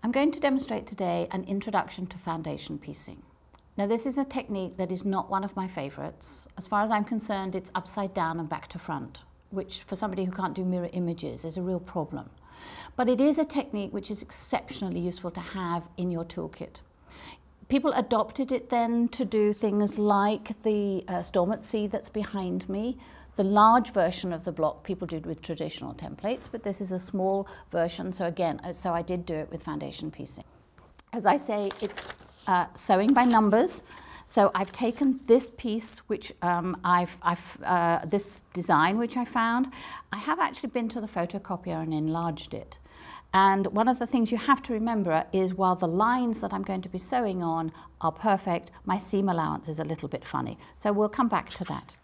I'm going to demonstrate today an introduction to foundation piecing. Now this is a technique that is not one of my favorites. As far as I'm concerned, it's upside down and back to front, which for somebody who can't do mirror images is a real problem. But it is a technique which is exceptionally useful to have in your toolkit. People adopted it then to do things like the storm at sea that's behind me. The large version of the block people did with traditional templates, but this is a small version, so again, I did do it with foundation piecing. As I say, it's sewing by numbers. So I've taken this piece, which this design which I found. I have actually been to the photocopier and enlarged it. And one of the things you have to remember is while the lines that I'm going to be sewing on are perfect, my seam allowance is a little bit funny. So we'll come back to that.